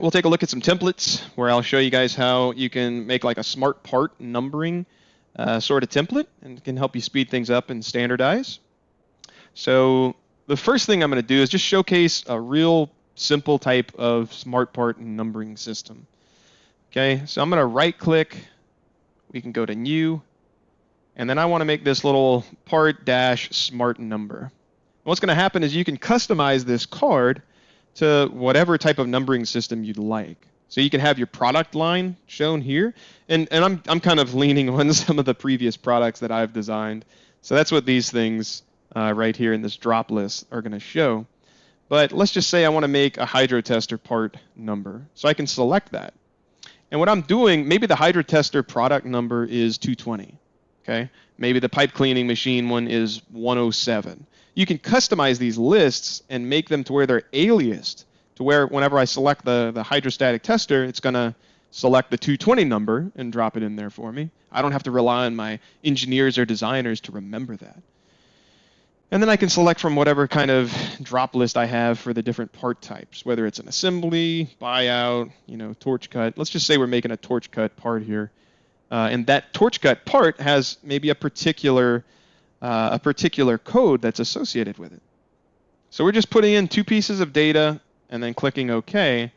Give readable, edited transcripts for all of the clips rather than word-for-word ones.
We'll take a look at some templates where I'll show you guys how you can make like a smart part numbering sort of template, and it can help you speed things up and standardize. So the first thing I'm going to do is just showcase a real simple type of smart part numbering system. Okay, so I'm going to right click. We can go to new, and then I want to make this little part dash smart number. What's going to happen is you can customize this card to whatever type of numbering system you'd like. So you can have your product line shown here, and I'm kind of leaning on some of the previous products that I've designed. So that's what these things right here in this drop list are going to show. But let's just say I want to make a hydro tester part number. So I can select that. And what I'm doing, maybe the hydro tester product number is 220. Okay? Maybe the pipe cleaning machine one is 107. You can customize these lists and make them to where they're aliased, to where whenever I select the hydrostatic tester, it's going to select the 220 number and drop it in there for me. I don't have to rely on my engineers or designers to remember that. And then I can select from whatever kind of drop list I have for the different part types, whether it's an assembly, buyout, torch cut. Let's just say we're making a torch cut part here. And that torch cut part has maybe a particular code that's associated with it. So we're just putting in 2 pieces of data and then clicking OK.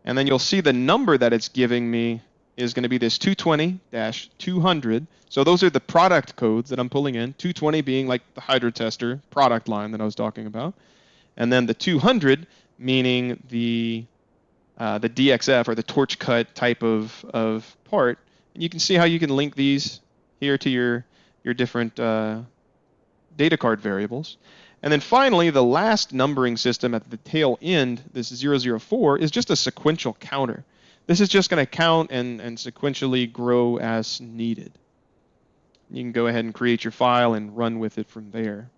And then you'll see the number that it's giving me is going to be this 220-200. So those are the product codes that I'm pulling in, 220 being like the hydro tester product line that I was talking about. And then the 200 meaning the DXF or the torch cut type of part. And you can see how you can link these here to your different data card variables. And then finally, the last numbering system at the tail end, this 004, is just a sequential counter. This is just going to count and sequentially grow as needed. You can go ahead and create your file and run with it from there.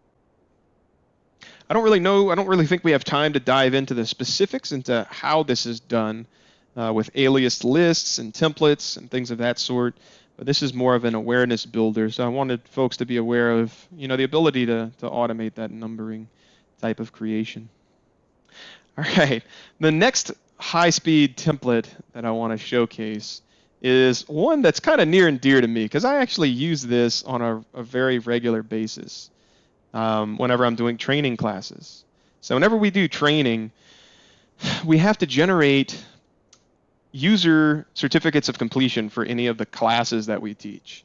I don't really think we have time to dive into the specifics into how this is done with alias lists and templates and things of that sort. But this is more of an awareness builder, so I wanted folks to be aware of, the ability to automate that numbering type of creation. All right, the next high-speed template that I want to showcase is one that's kind of near and dear to me because I actually use this on a very regular basis whenever I'm doing training classes. So whenever we do training, we have to generate user certificates of completion for any of the classes that we teach.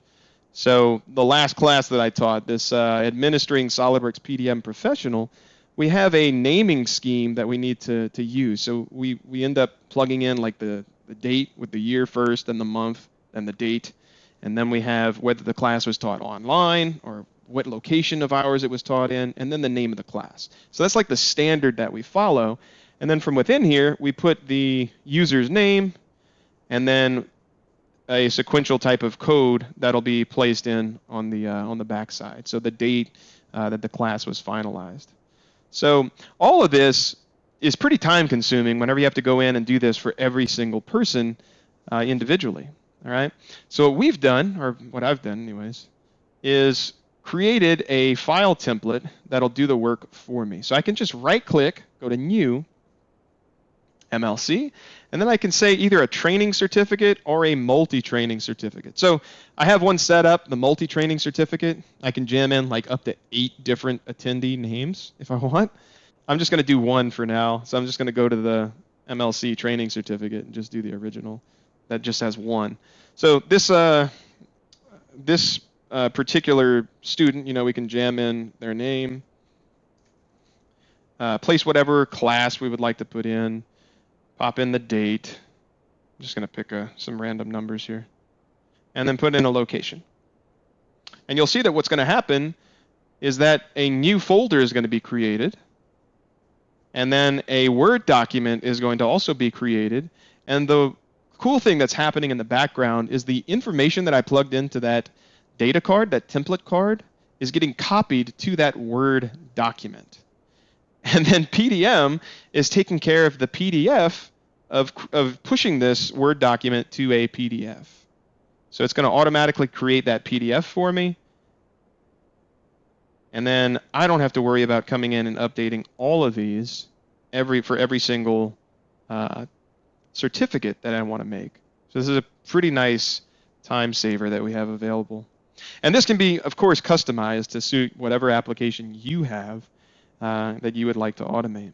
So the last class that I taught, this administering SOLIDWORKS PDM Professional, we have a naming scheme that we need to use. So we end up plugging in like the date with the year first, and the month, and the date. And then we have whether the class was taught online or what location of ours it was taught in, and then the name of the class. So that's like the standard that we follow. And then from within here, we put the user's name and then a sequential type of code that'll be placed in on the back side. So the date that the class was finalized. So all of this is pretty time consuming whenever you have to go in and do this for every single person individually. All right. So what we've done, or what I've done anyways, is created a file template that'll do the work for me. So I can just right click, go to new, MLC, and then I can say either a training certificate or a multi-training certificate. So I have one set up, the multi-training certificate. I can jam in like up to 8 different attendee names if I want. I'm just going to do one for now. So I'm just going to go to the MLC training certificate and just do the original. That just has one. So this particular student, we can jam in their name, place whatever class we would like to put in, pop in the date. I'm just going to pick some random numbers here, and then put in a location. And you'll see that what's going to happen is that a new folder is going to be created, and then a Word document is going to also be created. And the cool thing that's happening in the background is the information that I plugged into that data card, that template card, is getting copied to that Word document. And then PDM is taking care of the PDF of pushing this Word document to a PDF. So it's going to automatically create that PDF for me. And then I don't have to worry about coming in and updating all of these for every single certificate that I want to make. So this is a pretty nice time saver that we have available. And this can be, of course, customized to suit whatever application you have that you would like to automate.